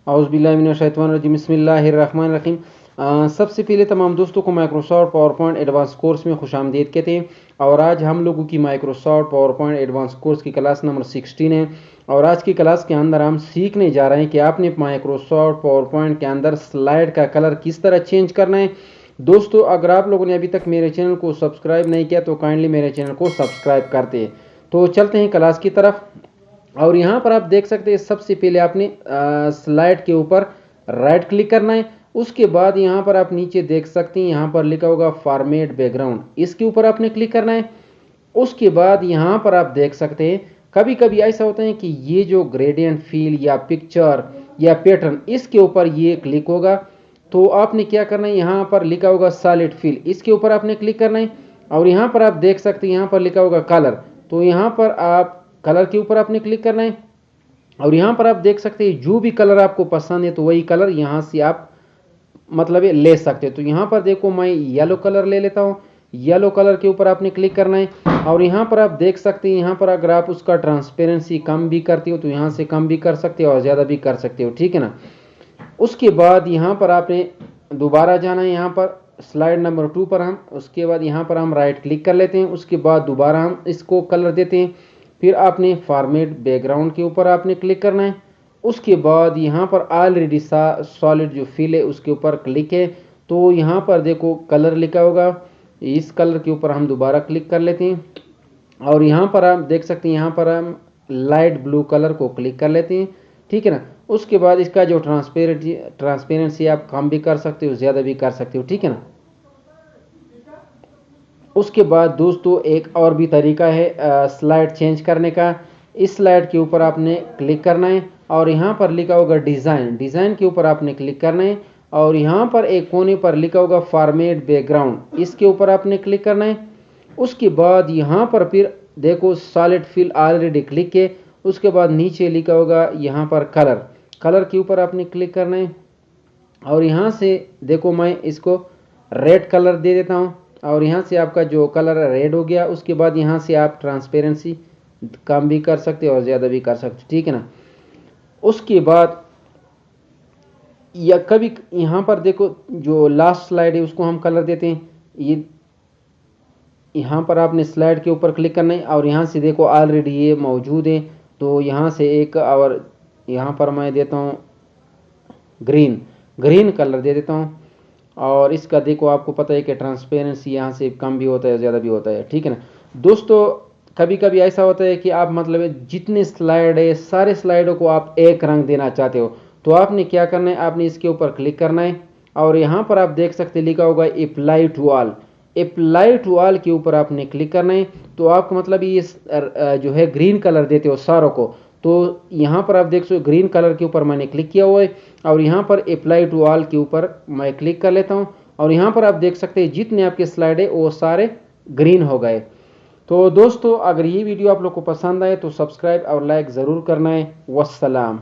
औज़ुबिल्लाहिमिनश्शैतानिर्रजीम बिस्मिल्लाहिर्रहमानिर्रहीम। सबसे पहले तमाम दोस्तों को Microsoft power point advance course में खुशामदीद कहते हैं। और आज हम लोगों की Microsoft power point advance course की क्लास नंबर 16 है। और आज की क्लास के अंदर हम सीखने जा रहे हैं कि आपने माइक्रोसॉफ्ट पावर पॉइंट के अंदर स्लाइड का कलर किस तरह चेंज करना है। दोस्तों, अगर आप लोगों ने अभी तक मेरे चैनल को सब्सक्राइब नहीं किया तो काइंडली मेरे चैनल को सब्सक्राइब करते हैं। तो चलते हैं क्लास की तरफ। और यहाँ पर आप देख सकते हैं, सबसे पहले आपने स्लाइड के ऊपर राइट क्लिक करना है। उसके बाद यहाँ पर आप नीचे देख सकते हैं, यहाँ पर लिखा होगा फॉर्मेट बैकग्राउंड, इसके ऊपर आपने क्लिक करना है। उसके बाद यहाँ पर आप देख सकते हैं, कभी कभी ऐसा होता है कि ये जो ग्रेडियंट फील या पिक्चर या पैटर्न, इसके ऊपर ये क्लिक होगा। तो आपने क्या करना है, यहाँ पर लिखा होगा सॉलिड फील, इसके ऊपर आपने क्लिक करना है। और यहाँ पर आप देख सकते हैं, यहाँ पर लिखा होगा कलर, तो यहाँ पर आप कलर के ऊपर आपने क्लिक करना है। और यहाँ पर आप देख सकते हैं, जो भी कलर आपको पसंद है तो वही कलर यहाँ से आप मतलब ये ले सकते हो। तो यहाँ पर देखो, मैं येलो कलर ले लेता हूँ। येलो कलर के ऊपर आपने क्लिक करना है। और यहाँ पर आप देख सकते हैं, यहाँ पर अगर आप उसका ट्रांसपेरेंसी कम भी करते हो तो यहाँ से कम भी कर सकते हो और ज़्यादा भी कर सकते हो, ठीक है ना। उसके बाद यहाँ पर आपने दोबारा जाना है, यहाँ पर स्लाइड नंबर 2 पर हम, उसके बाद यहाँ पर हम राइट क्लिक कर लेते हैं। उसके बाद दोबारा हम इसको कलर देते हैं। फिर आपने फॉर्मेट बैकग्राउंड के ऊपर आपने क्लिक करना है। उसके बाद यहाँ पर ऑलरेडी सॉलिड जो फिल है उसके ऊपर क्लिक है। तो यहाँ पर देखो कलर लिखा होगा, इस कलर के ऊपर हम दोबारा क्लिक कर लेते हैं। और यहाँ पर आप देख सकते हैं, यहाँ पर हम लाइट ब्लू कलर को क्लिक कर लेते हैं, ठीक है ना। उसके बाद इसका जो ट्रांसपेरेंसी आप कम भी कर सकते हो, ज़्यादा भी कर सकते हो, ठीक है ना। उसके बाद दोस्तों, एक और भी तरीका है स्लाइड चेंज करने का। इस स्लाइड के ऊपर आपने क्लिक करना है और यहाँ पर लिखा होगा डिज़ाइन, डिज़ाइन के ऊपर आपने क्लिक करना है। और यहाँ पर एक कोने पर लिखा होगा फॉर्मेट बैकग्राउंड, इसके ऊपर आपने क्लिक करना है। उसके बाद यहाँ पर फिर देखो सॉलिड फिल ऑलरेडी क्लिक है। उसके बाद नीचे लिखा होगा यहाँ पर कलर, कलर के ऊपर आपने क्लिक करना है। और यहाँ से देखो, मैं इसको रेड कलर दे देता हूँ। और यहाँ से आपका जो कलर रेड हो गया। उसके बाद यहाँ से आप ट्रांसपेरेंसी कम भी कर सकते हो और ज़्यादा भी कर सकते हो, ठीक है ना। उसके बाद या कभी यहाँ पर देखो, जो लास्ट स्लाइड है उसको हम कलर देते हैं। ये यहाँ पर आपने स्लाइड के ऊपर क्लिक करना है और यहाँ से देखो ऑलरेडी ये मौजूद है। तो यहाँ से एक, और यहाँ पर मैं देता हूँ ग्रीन, ग्रीन कलर दे देता हूँ। और इसका देखो, आपको पता है कि ट्रांसपेरेंसी यहाँ से कम भी होता है, ज़्यादा भी होता है, ठीक है ना। दोस्तों, कभी कभी ऐसा होता है कि आप मतलब जितने स्लाइड है, सारे स्लाइडों को आप एक रंग देना चाहते हो। तो आपने क्या करना है, आपने इसके ऊपर क्लिक करना है। और यहाँ पर आप देख सकते लिखा होगा apply to all, apply to all के ऊपर आपने क्लिक करना है। तो आपको मतलब ये जो है ग्रीन कलर देते हो सारों को। तो यहाँ पर आप देख सकते हो, ग्रीन कलर के ऊपर मैंने क्लिक किया हुआ है। और यहाँ पर अप्लाई टू ऑल के ऊपर मैं क्लिक कर लेता हूँ। और यहाँ पर आप देख सकते हैं, जितने आपके स्लाइड है वो सारे ग्रीन हो गए। तो दोस्तों, अगर ये वीडियो आप लोग को पसंद आए तो सब्सक्राइब और लाइक ज़रूर करना है। वस्सलाम।